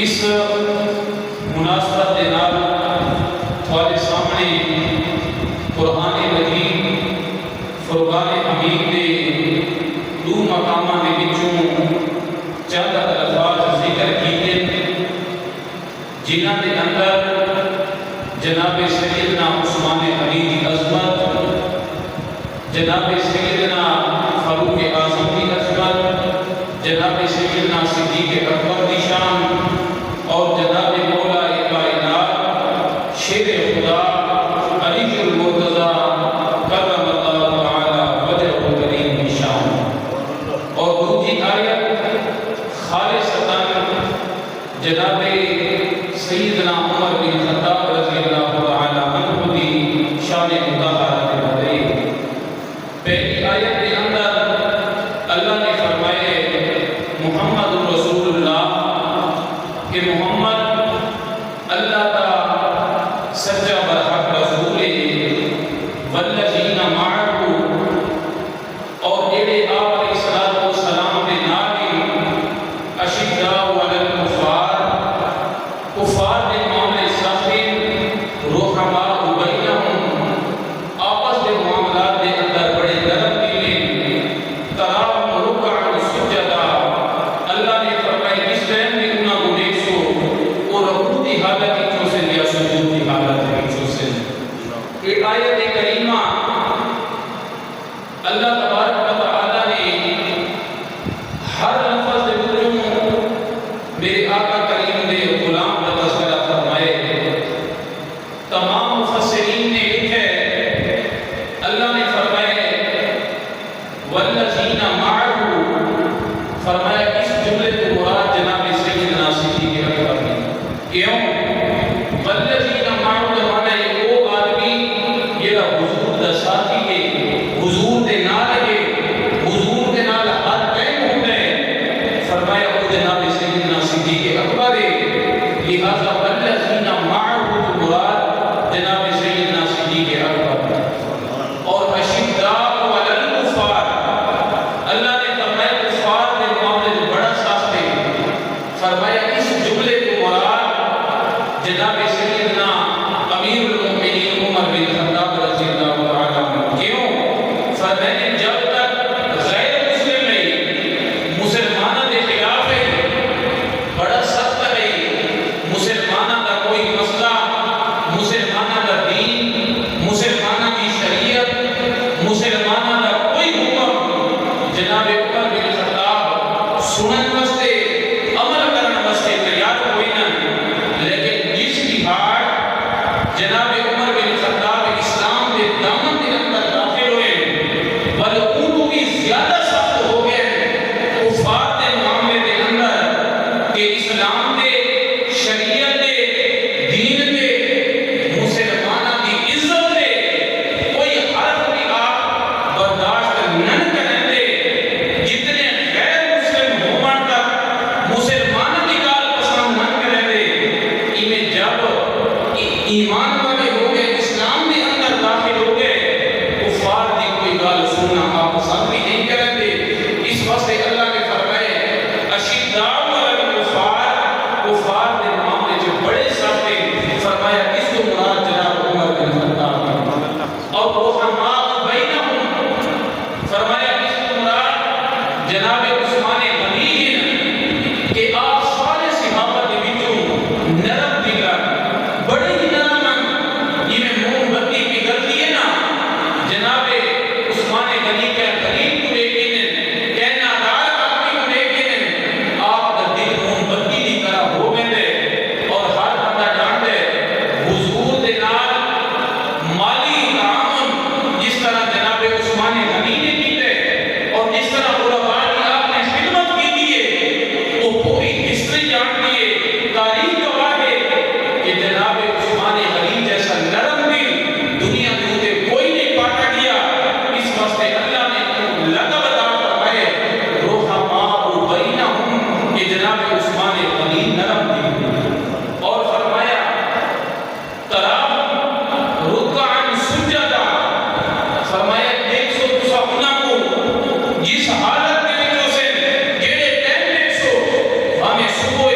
اس مناسبت کے نال تھوڑے سامنے قرآن مجید فرقان حمید کے دو مقامات کے وچوں چند الفاظ ذکر کیتے جنہاں کے اندر جناب سیدنا عثمان علی کی عظمت، جناب سیدنا فاروق اعظم کی عظمت، جناب سیدنا صدیق اکبر کی شان اور جناب مولا کائنات شیر خدا علی المرتضیٰ کرم اللہ تعالی وجہہ کریم کی شان، اور دوسری آیت خالصتاً جناب سیدنا عمر بن خطاب رضی اللہ تعالی عنہ کی شان مطہرہ کے بارے۔ پہلی آیت کے اندر اللہ نے فرمائے محمد رسول اللہ کہ محمد اللہ کا سچا برحق رسول والذین معہ، اور جڑے آپ علیہ الصلوۃ والسلام کے نال اشداء علی الکفار، کفار کے معاملے سخت، رحماء بینہم، آپس کے معاملات کے اندر بڑے نرم دل، تراہم رکعا سجدا۔ اللہ نے فرمایا اس ٹائم میں انہاں کو دیکھو اور رکوع کی حالت وچوں سے یا سجود کی حالت وچوں سے۔ یہ آیت کریمہ اللہ تبارک و تعالی نے ہر لفظ کے وچوں میرے آقا کریم نے غلام کا تذکرہ فرمائے۔ تمام مفسرین نے لکھے اللہ نے فرمائے والذین معہ، فرمایا اس جملے کو مراد جناب سیدنا صدیق اکبر ہے۔ کیوں؟ والذین معہ کا معنی ہے وہ آدمی جڑا حضور دا ساتھی ہے، حضور دے نال ہے، حضور دے نال ہر ٹائم ہوندا ہے، فرمایا وہ جناب سیدنا صدیق اکبر ہے۔ لہذا والذین معہ کو مراد جناب سیدنا صدیق اکبر۔ اور اشداء علی الکفار، اللہ نے فرمایا کفار کے معاملے میں بڑا سخت ہے، فرمایا اس جملے کو مراد جناب سیدنا امیر المؤمنین عمر بن خطاب رضی اللہ تعالی عنہ۔ کیوں؟ فرمایا جب تک غیر مسلم ہے، مسلمانوں کے خلاف ہے، بڑا سخت ہے، مسلمانوں کا کوئی مسئلہ، مسلمانوں کا دین، مسلمانوں کی شریعت، مسلمانوں کا کوئی حکم جناب عمر بن خطاب سنن واسطے، عمل کرنے واسطے تیار ہوئی نہ، لیکن جس جہاد جناب عمر بن خطاب اسلام کے دامن کے اندر داخل ہوئے، بل ان بھی زیادہ سخت ہو گئے کفار کے معاملے کے اندر کہ اسلام کے، شریعت کے، دین کے، مسلمانوں کی عزت کے کوئی حرف بھی آپ برداشت نہ کریں دے، جتنے غیر مسلم ہونے تک مسلمان کی گال پسند نہ کریں دے۔ انہیں جب ایمان والے ہو گئے، اسلام کے اندر داخل ہو گئے، کفار کی کوئی گال سننا آپ پسند بھی نہیں کریں دے۔ اس واسطے اللہ نے فرمائے اشداء علی الکفار، کفار کے معاملے جو بڑے سخت ہیں، فرمایا اس کو مراد جناب عمر بن خطاب، اور رحماء بینہم، فرمایا اس کو مراد جناب عثمان غنی ہیں کہ آپ سارے صحابہ کے وچوں نرم دل، بڑے ہی نرم ہیں، جنہیں موم بتی پگھلتی ہے نا، جناب عثمان غنی کے قریب کو لے کے کہنا دار آدمی کو لے کے آپ کا دل موم بتی کی طرح ہو گئے، اور ہر بندہ جان دے حضور دے نال مالی تعاون جس طرح جناب عثمان غنی نے کیتے، اور جس طرح علماء کی آپ نے خدمت کی دیئے، وہ پوری ہسٹری جان دیئے، تاریخ گواہ ہے کہ جناب عثمان غنی جیسا نرم دل دنیا میں ہوتے کوئی نہیں پاتا گیا۔ اس واسطے اللہ نے لقب عطا فرمائے رحماء بینہم، کہ جناب عثمان غنی نرم دل، اور فرمایا تراہم رکعا سجدا، فرمایا دیکھ سو تسا انہاں کو جس حالت کے وچوں سے جڑے ٹائم دیکھ سو ہمیں صبح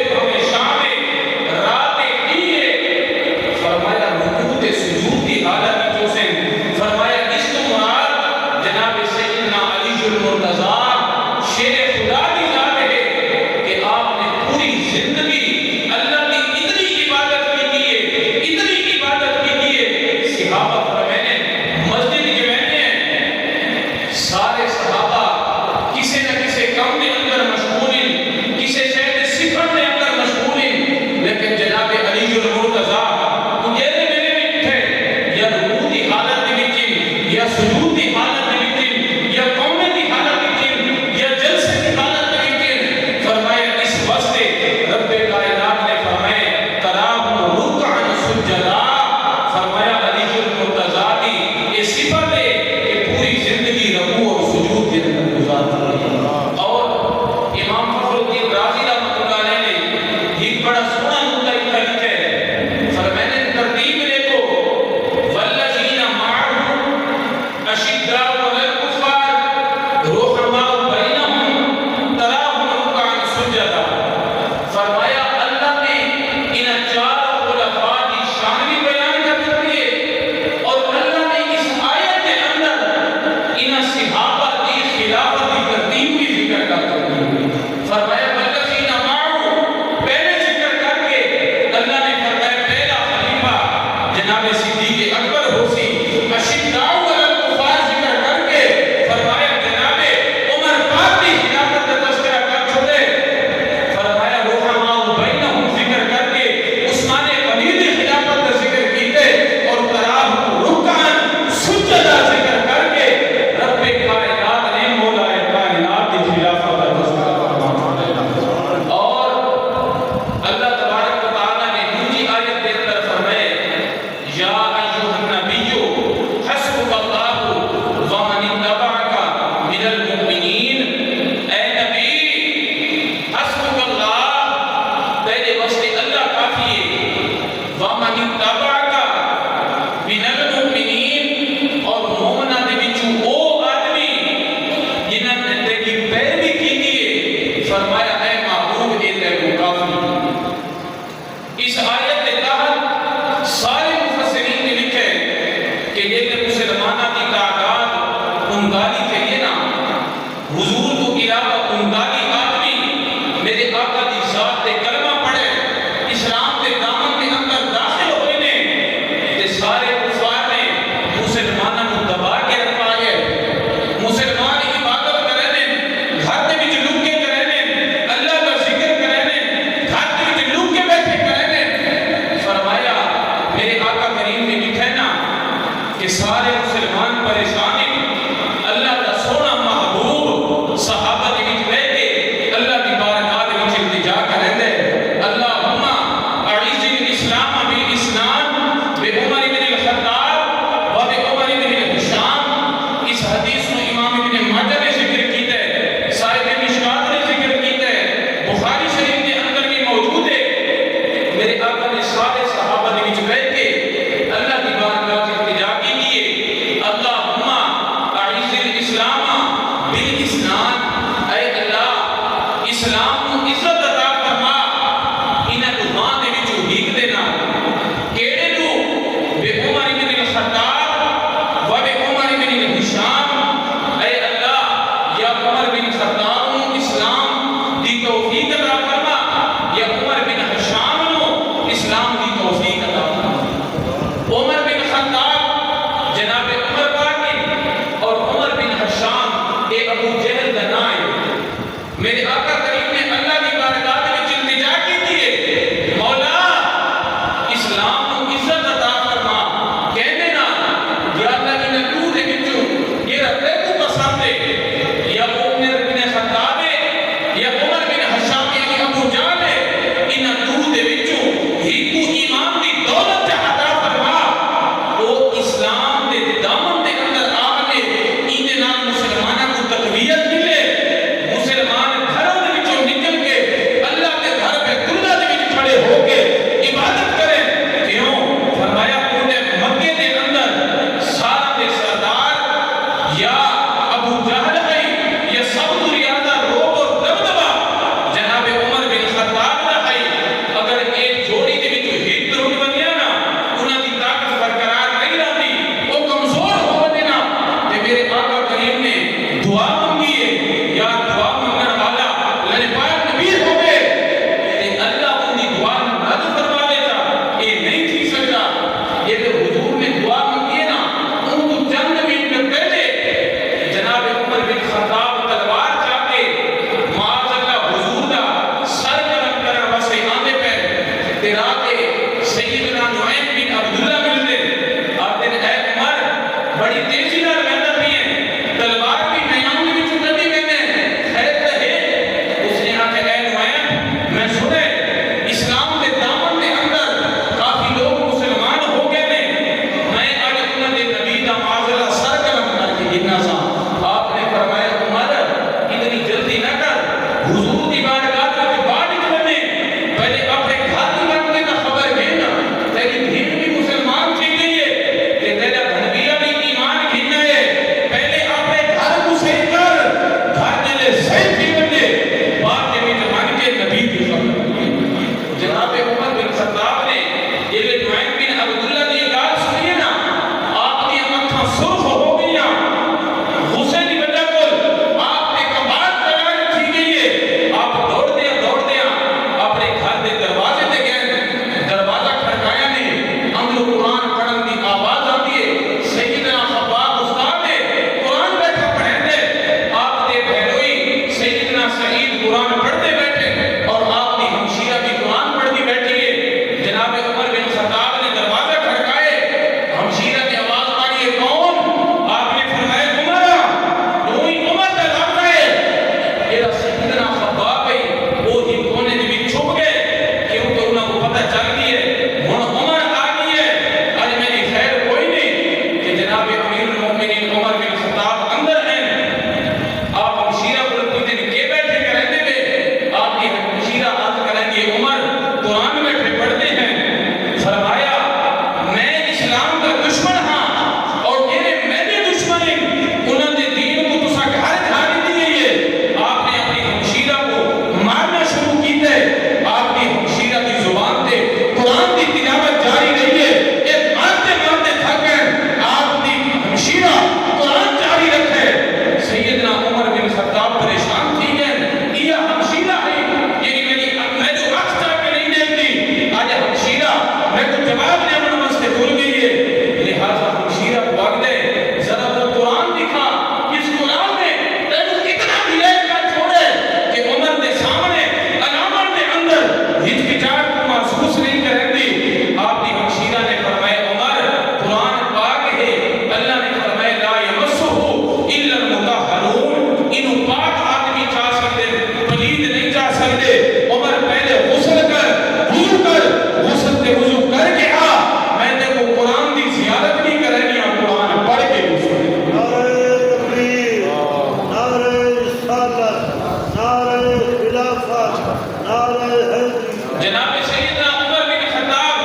جناب سیدنا عمر بن خطاب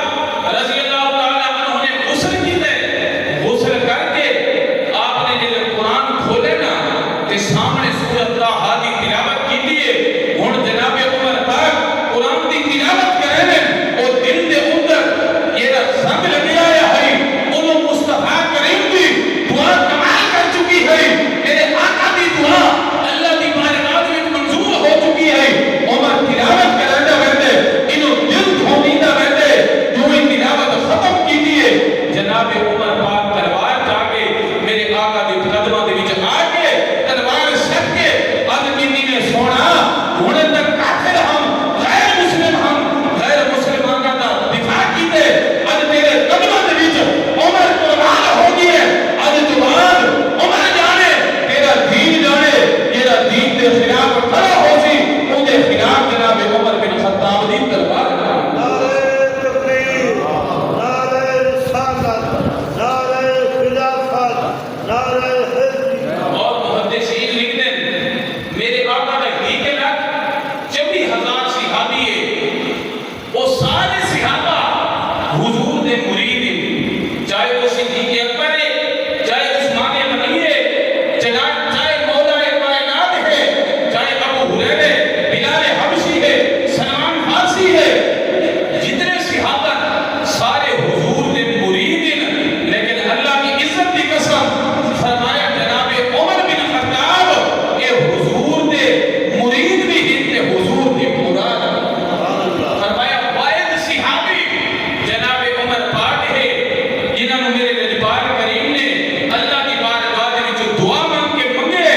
رضی اللہ تعالیٰ عنہ نے غسل کیتے، غسل کر کے آپ نے جب قرآن کھولے نا تے سامنے سورۃ طٰہٰ دی تلاوت کی دیئے، ہن جناب عمر پاک قرآن دی تلاوت کرے نے او دل دے اندر یہ زنگ لگی آیا ہے، انہوں مصطفیٰ کریم دی دعا کمال کر چکی ہے، میرے آقا دی دعا اللہ دی بارگاہ میں منظور ہو چکی ہے۔ عمر تلاوت کرنے بیٹھے انہوں دل دھومیدہ بیٹھے جو ہی تلاوت ختم کی دیئے، جناب عمر پاک تلوار جا کے میرے آقا دی قدمہ دے وچ آ کے تلوار سٹ کے آدمی نے سونا ہونے تک کافر ہم غیر مسلم ہم غیر مسلمان کا دفاع کیتے، آج میرے قدمہ دے وچ عمر قربان ہو گئے، آج تو بعد عمر جانے تیرا دین جانے تیرا دین دے خلاف کھڑا ہو سی ان دے خلاف جناب عمر بن خطاب دی تلوار نعرہ تکبیر، نعرہ رسالت، نعرہ خلافت، نعرہ حیدری۔ اور محدثین لکھتے ہیں میرے آقا نے ہی کے لگ 24,000 صحابی ہے، وہ سارے صحابہ حضور دے مرید ہیں، چاہے وہ صدیق اکبر ہے، چاہے عثمان غنی ہے، چاہے مولا کائنات ہے، چاہے ابو ہریرہ، بلال حبشی ہے، سلمان فارسی ہے، جتنے صحابہ سارے حضور دے مرید ہیں، لیکن اللہ کی عزت کی قسم فرمایا جناب عمر بن خطاب اے حضور دے مرید بھی ہیں تے حضور دے مراد فرمایا واحد صحابی جناب عمر پاک ہے جنہاں نو میرے رجبار کریم نے اللہ کی بارگاہ دے وچ دعا مانگ کے منگے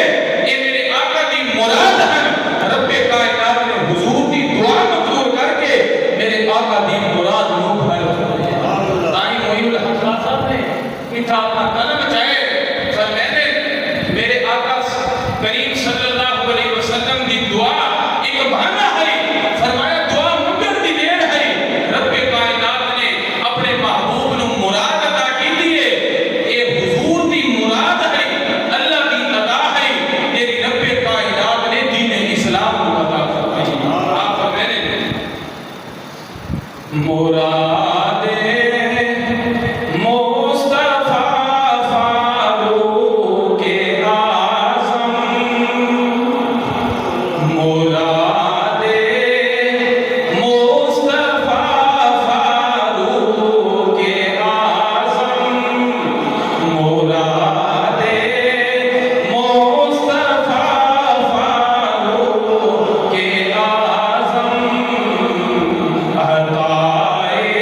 اے میرے آقا دی مراد ہیں، رب کائنات نے حضور دی دعا منظور کر کے میرے آقا دی مراد نو بھر دیا۔ تائیں معین الحق صاحب نے اتھا اپنا قلم چاہے پر میں نے میرے آقا کریم صلی اللہ علیہ وسلم دی دعا ایک بہانہ ہے، فرمایا دعا منگر دی دیر ہے، رب کائنات نے اپنے محبوب نو مراد عطا کی دیئے، اے حضور دی مراد ہے، اللہ دی عطا ہے، تیری رب کائنات نے دین اسلام کو عطا فرمائی۔ آپ میں نے مراد مصطفیٰ فاروق اعظم، مراد مصطفیٰ فاروق اعظم، مراد مصطفیٰ فاروق اعظم، عطائے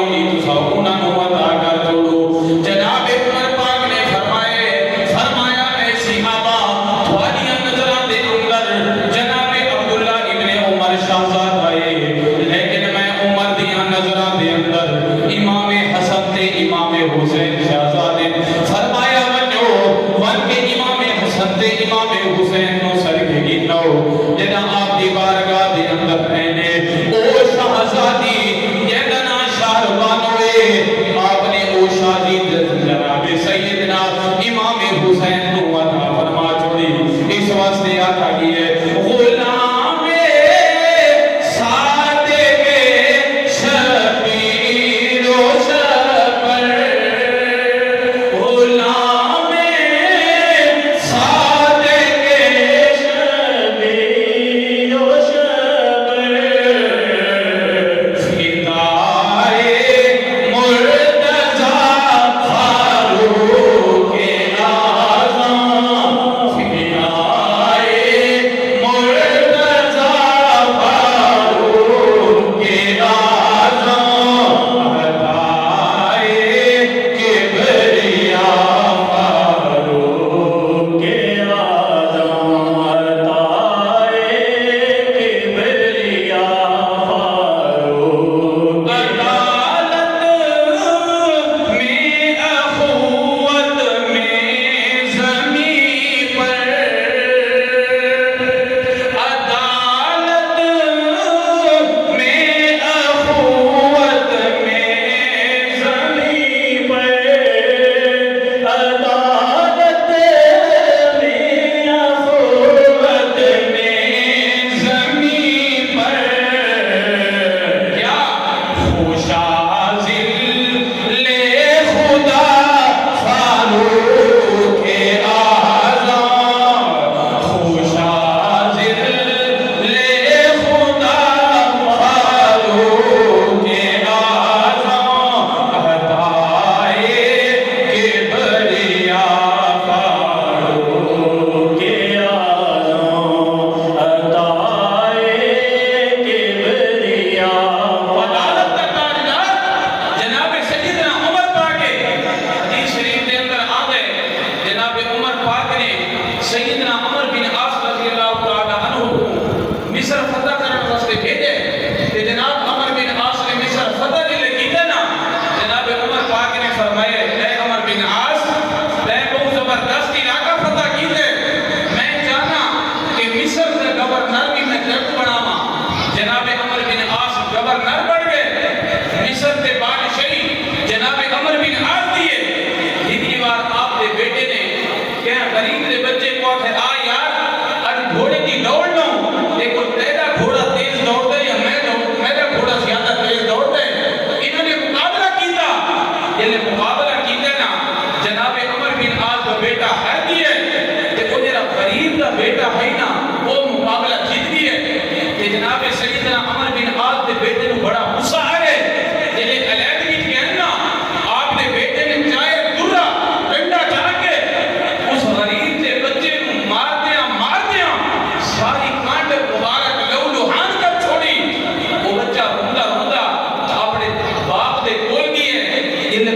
آؤں گی تو سب انہاں نو عطا کر چھوڑو جناب عمر پاک نے فرمایا ایسی آبا تھوڑیاں نظراں دے اندر جناب عبداللہ ابن عمر شہزاد آئے لیکن میں عمر دیاں نظراں دے اندر امام حسن تے امام حسین شہزادے فرمایا ون کے امام حسن تے امام حسین نو سر کے گنو جنا آپ دی بارگاہ دے اندر رہنے او شہزادی جنا شہربانوے آپ نے او شادی جناب سیدنا امام حسین نو عطا فرما چھوڑی اس واسطے عطا کی ہے غلام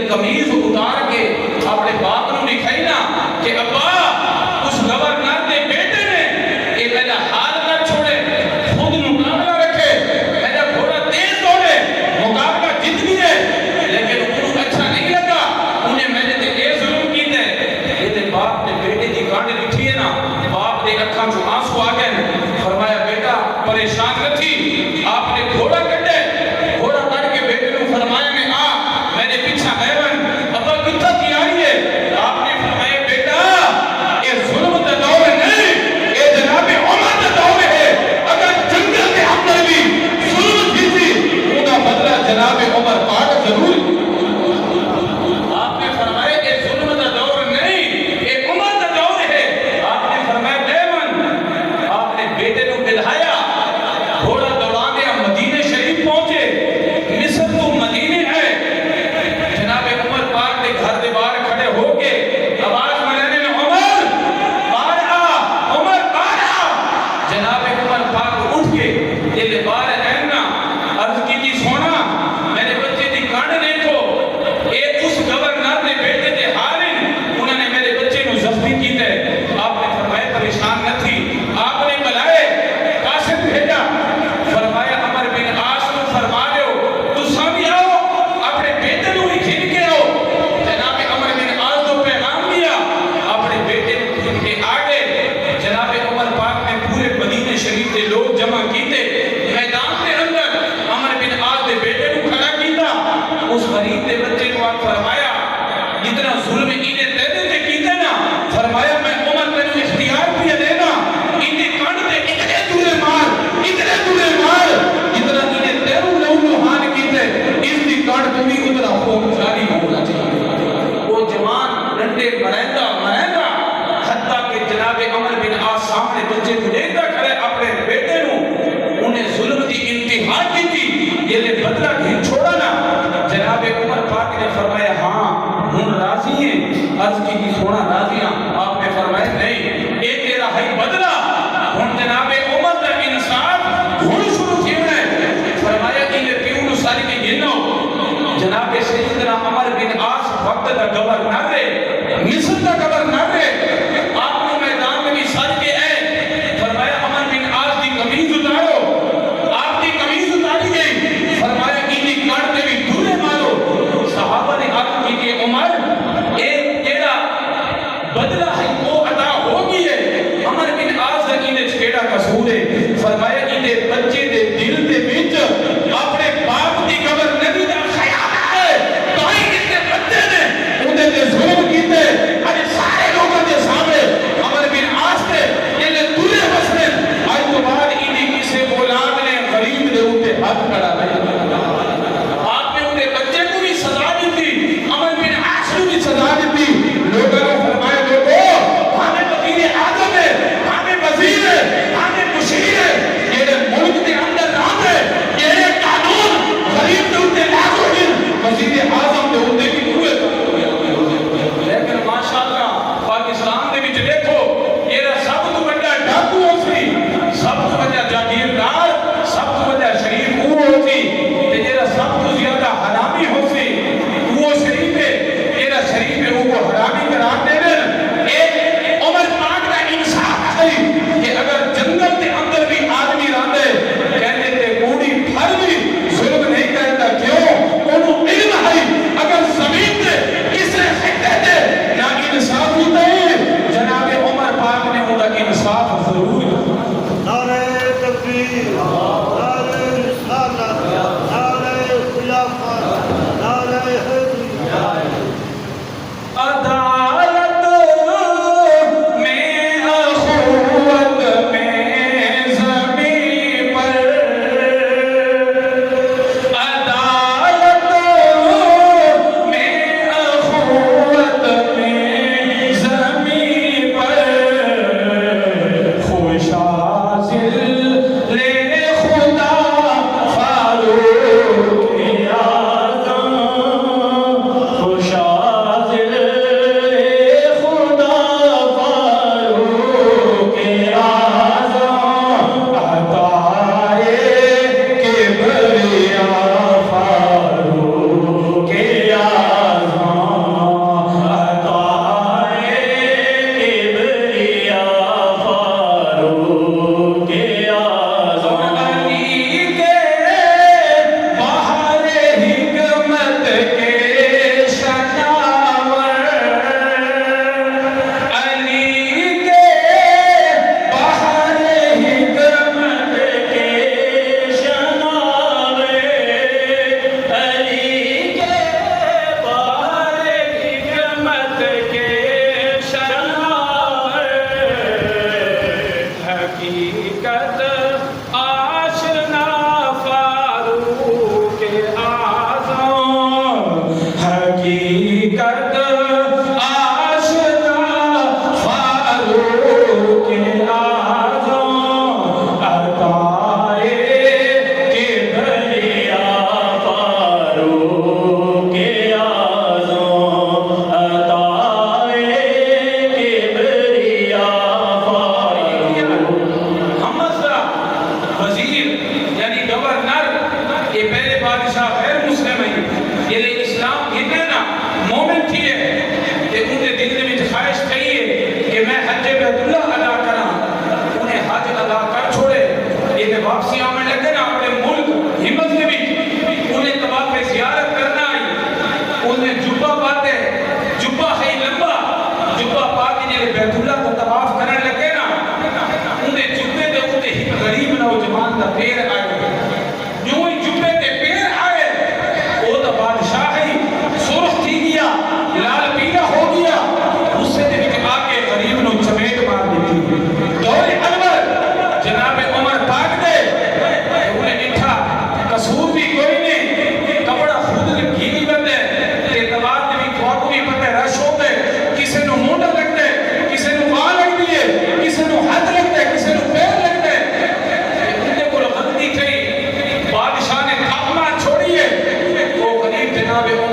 کمیز اتار کے اپنے باپ نو دکھائی نا کہ ابا اس گورنر دے بیٹے نے یہ میرا حال نہ چھوڑے خود مقابلہ رکھے میرا گھوڑا تیز دوڑے مقابلہ جت بھی ہے لیکن انہوں اچھا نہیں لگا انہیں میں نے یہ ظلم کی دے یہ تے باپ نے بیٹے کی گاڑی لکھی ہے نا باپ نے اکھاں جو آنسو آ گئے فرمایا بیٹا پریشان نہ تھی آپ نے گھوڑا کٹے گھوڑا کٹ کے بیٹے کو فرمایا میں آ میں نے پیچھا بیون ابا کتا کی آئی ہے آپ نے فرمایا بیٹا اس غریب کے بچے کو آپ فرمایا جتنا ظلم انہیں تیرے تے کیتے نا فرمایا میں عمر تینوں اختیار بھی دینا انہیں کانڈ تے اتنے دورے مار جتنا انہیں تیروں لوہان کیتے اس دی کانڈ تو بھی اتنا خوب جاری ہونا چاہیے وہ جوان رنڈے مریندا حتیٰ کہ جناب عمر بن عاص سامنے بچے کو دیکھتا کھڑے اپنے بیٹے نو انہیں ظلم دی انتہا کی تھی یہ لے بدلہ گھن چھوڑا نا جناب عمر پاک نے فرمایا ہاں ہم راضی ہیں عرض کی بھی سونا راضی ہیں آپ نے فرمایا نہیں اے تیرا ہے بدلہ ہم جناب عمر کا انصاف ہون شروع کیوں ہے فرمایا کہ یہ پیونو ساری کے گنو جناب سیدنا عمر بن عاص وقت کا گورنر ہے مصر کا گورنر ہے آپ کو میدان میں بھی سر کے ہے فرمایا عمر بن عاص کی قمیض اتارو آپ کی قمیض اتاری گئی فرمایا انہی کاٹتے بھی دورے مارو صحابہ نے عرض کی کہ عمر ایک تیرا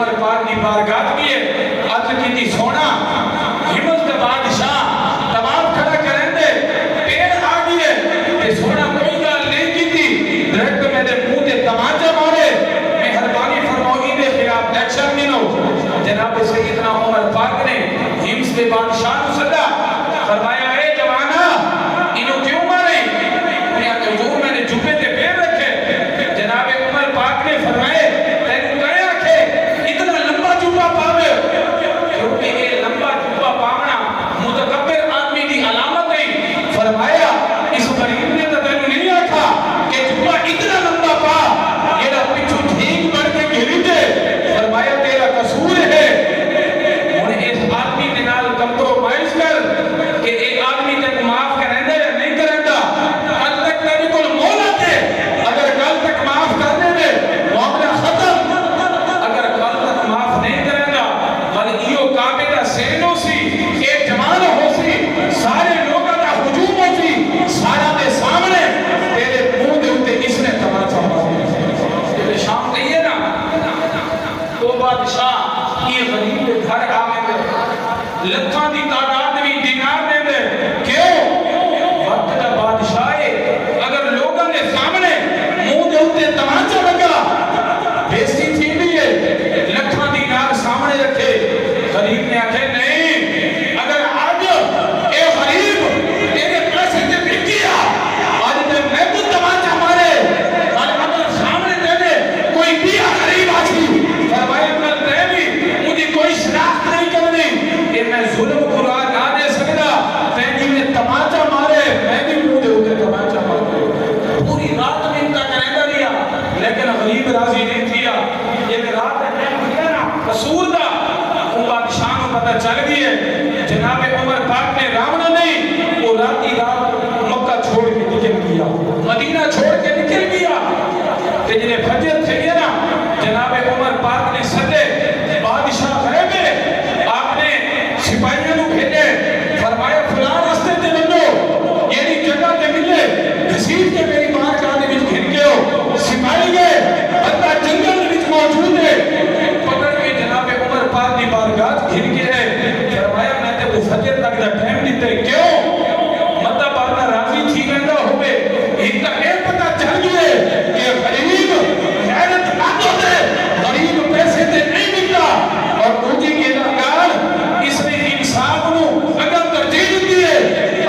عمر پاک دی بارگاہ کیے عرض کی تھی سونا ہمت کا بادشاہ تمام کھڑا کریں دے پیر آ گئے تے سونا کوئی گال نہیں کی تھی ڈائریکٹ میں دے منہ تے تماچا مارے مہربانی فرماؤ دے خلاف ایکشن نہیں ہو جناب سیدنا عمر پاک نے ہمس کے بادشاہ کو سدا فرمایا اے جوانا انہوں کیوں مارے انہیں آگے حضور میں نے جبے تے پیر رکھے جناب عمر پاک نے فرمائے تینوں کہا کہ اتنا لمبا جبا پاوے کیونکہ یہ لمبا جبا پاونا متکبر آدمی دی علامت ہے فرمایا اس غریب نے تو تینوں نہیں آکھا کہ جبا اتنا لمبا پا یہ پچھو ٹھیک بڑھ کے گھری دے فرمایا تیرا قصور ہے انہیں اس آدمی کے نال کمپرومائز کر کہ ایک آدمی تک معاف کریں دے یا نہیں کریں دا کل تک تیرے کل مولا دے اگر کل تک معاف کرنے دے معاملہ ختم اگر کل تک معاف نہیں کریں دا بل ایو کعبے دا سینو سی ایک جمال ہو سی سارے لوگوں دا ہجوم ہو سی سارا دے سامنے تیرے منہ دے ہوتے اس نے تماچا ہوا شام کہیے نا تو بادشاہ یہ غریب کے گھر آگے لکھاں دی تعداد بھی دینار دے دے کیوں وقت دا بادشاہ ہے اگر لوگوں نے سامنے منہ دے ہوتے تماچا لگا بیستی تھی بھی ہے لکھاں دینار سامنے رکھے غریب نے آکھے نہیں اگر آج اے غریب تیرے پیسے تے بک گیا آج تے میں کو تماچا مارے اور اگر سامنے تیرے کوئی دیا غریب آچی فرمایا کل تے بھی مجھے کوئی شناخت نہیں کرنی کہ میں ظلم قرآن نہ دے سکتا تینی نے تماچا مارے میں بھی منہ دے ہوتے تماچا مارے پوری رات میں انتا کریں گا دیا لیکن غریب راضی نہیں تھیا یہ رات ہے کیا نا قصور دا ان بادشاہ کو پتہ چل گئی ہے جناب عمر پاک نے راونا نہیں وہ راتی رات مکہ چھوڑ کے نکل گیا مدینہ چھوڑ کے نکل گیا کہ جنہیں فجر تھے گیا نا جناب عمر پاک نے صدے بادشاہ غیبے آپ نے سپاہیوں کو بھیجے فرمایا فلان راستے تے بندو یہ جگہ تے ملے گھسیٹ کے میری ماں کانے وچ گھر کے ہو سپاہی گئے بندہ جنگل وچ موجود ہے پکڑ کے جناب عمر پاک دی بارگاہ گھر کے ہے فرمایا میں تے وہ فجر تک دا ٹائم دیتے کیوں مطلب اپنا راضی تھی گندا ہوئے ایک کا اے پتہ چل گئے کہ غریب غیرت نہ دے غریب پیسے تے نہیں ملتا اور دوجی کے لگار اس نے انصاف نو اگر ترجیح دی ہے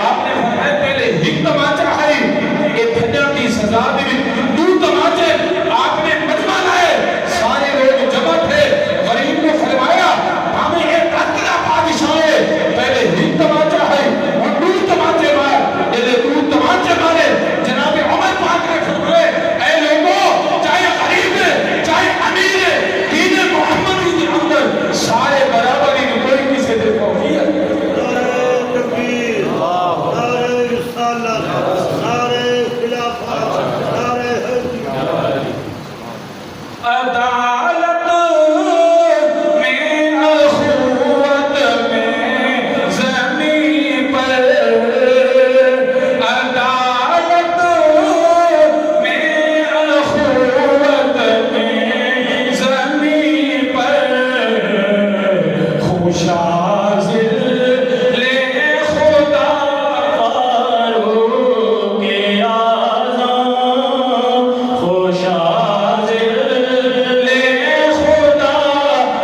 آپ نے فرمایا پہلے ایک تماچا ہے یہ فجر کی سزا دی دو تماچے آپ نے مجمع لائے سارے لوگ جمع تھے غریب نے فرمایا ہمیں ایک اتنا بادشاہ ہے پہلے ایک تماچا ہے اور دو تماچے مار یہ دو تماچے مارے جناب عمر پاک نے فرمایا اے لوگوں چاہے غریب ہے چاہے امیر ہے دین محمد کے اندر سارے برابر ہی کوئی کسی دے فوقیت نعرہ تکبیر نعرہ رسالت نعرہ خلافت نعرہ حیدری عدالت میں اخوت میں زمین پر عدالت میں اخوت میں زمین پر خوشازل لے خدا فاروق اعظم خوشازل لے خدا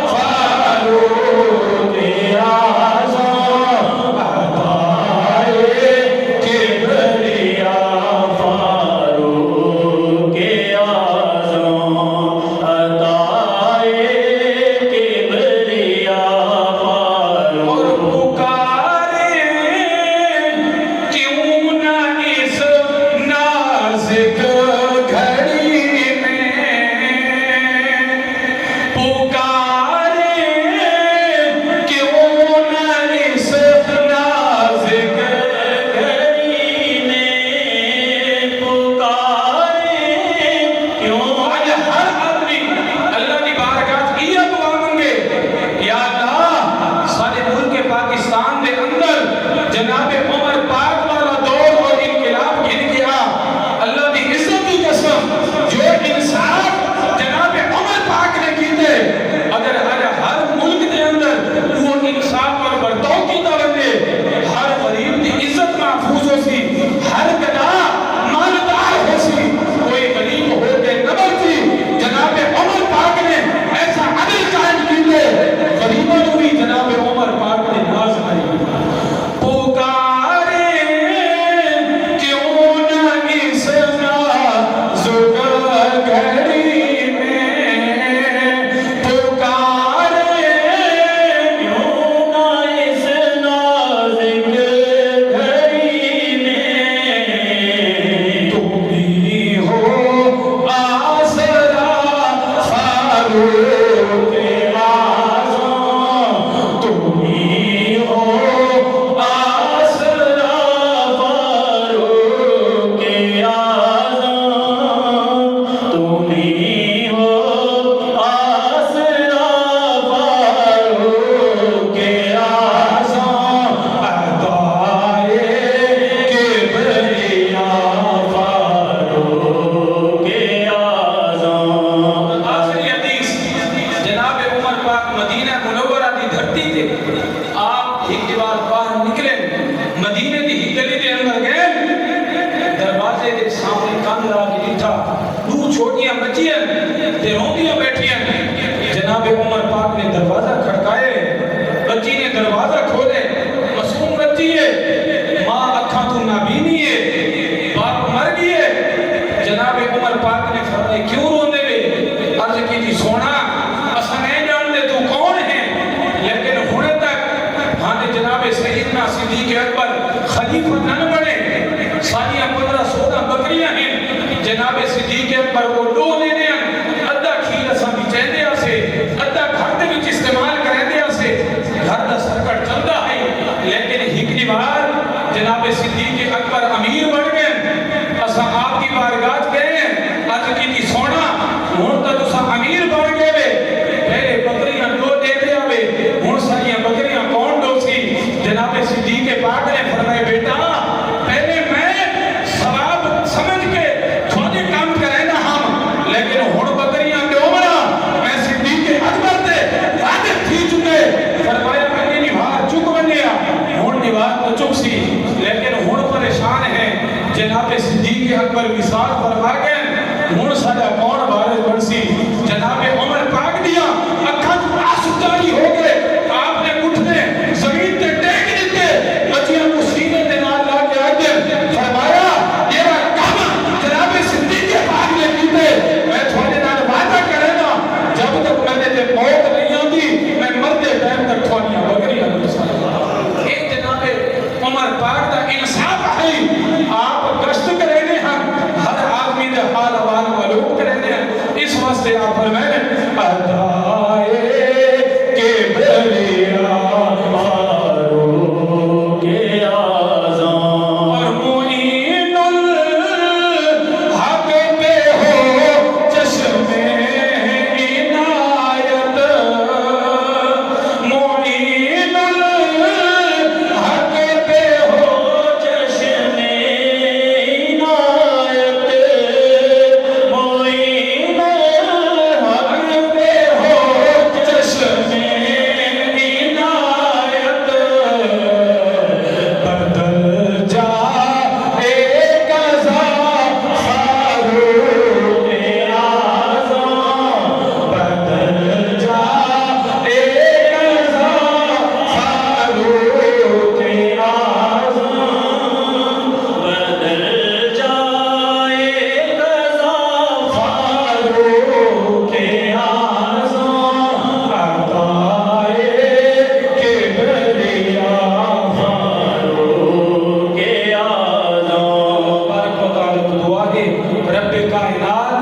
فاروق اعظم عطائے کبریا فاروق اعظم عطائے کبریا اور پکارے کیوں نہ اس نازک گھڑی میں پکارے کیوں نہ اس نازک گھڑی میں پکارے کیوں آج ہر آدمی اللہ کی بارگاہ کی دعا مانگے یا اللہ سارے ملک پاکستان کے اندر جناب عمر پاک والا دور اور انقلاب گر گیا اللہ کی عزت کی قسم جو انصاف جناب عمر پاک نے کی تھے اگر پاک مدینہ منورہ دی دھرتی تے آپ ایک بار باہر نکلے مدینے دی ہی گلی دے اندر گئے دروازے دے سامنے کان لا کے بیٹھا دو چھوٹیاں بچیاں تے روندیاں بیٹھیاں جناب عمر پاک نے دروازہ کھڑکائے بچی نے دروازہ کھولے معصوم بچی ہے ماں اکھاں تو نابینی ہے باپ مر گئے جناب عمر پاک نے فرمایا کیوں روندے وے عرض کی تھی سونا اساں نہیں جانتے تو کون ہے لیکن ہن تک ہاں جناب سیدنا صدیق اکبر خلیفہ نہ بنے ساریاں 15-16 بکریاں ہیں جناب صدیق اکبر کو دو لینے ادھا کھیر اساں بھی چہندے آسے ادھا گھر دے وچ استعمال کرندے آسے گھر دا سرکٹ چلدا ہے لیکن ایک بار جناب صدیق اکبر امیر بن گئے اساں آپ کی بارگاہ گئے عرض کی تھی سونا ہن تے تساں امیر بن گئے پہلے بکریاں دو دے دے آوے ہن ساریاں بکریاں کون دو سی جناب صدیق پاک نے فرمایا بیٹا پہلے میں ثواب سمجھ کے تھوڑے کام کریندا ہاں لیکن ہن بکریاں دیو بنا میں صدیق اکبر تے واجب تھی چکے فرمایا میں نبھا چک بنیا ہن نبھا تو چک سی لیکن ہن پریشان ہے جناب صدیق اکبر وصال فرما گئے ہن ساڈا کون وارث بن سی جناب عمر پاک دیا اکھاں تو آنسو جاری ہو گئے آپ نے اٹھنے زمین تے ٹیک دیتے بچیاں کو سینے تے نال لا کے آگے فرمایا تیرا کام جناب صدیق پاک نے کیتے میں تھوڑے نال وعدہ کرے گا جب تک میں تے موت نہیں آندی میں مردے ٹائم تک تھوڑیاں بکریاں نہیں اے جناب عمر پاک دا انصاف ہے آپ گشت کرنے ہیں ہر آدمی دے حال حوال معلوم کرنے ہیں اس واسطے آپ فرمائے ادائے کے بریا مارو کے آزان اور معین الحق پہ ہو چشم عنایت معین الحق پہ ہو چشم عنایت معین الحق پہ ہو چشم عنایت بدل جا ایک قضا فاروق اعظم بدل جا ایک قضا فاروق اعظم بدل جا ایک قضا فاروق اعظم عطائے کبریا فاروق اعظم بارک و تعالی کو دعا ہے رب کائنات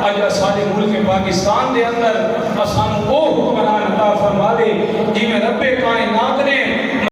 اج اساڈے ملک پاکستان دے اندر اساں کو حکمران عطا فرما دے جی میں رب کائنات نے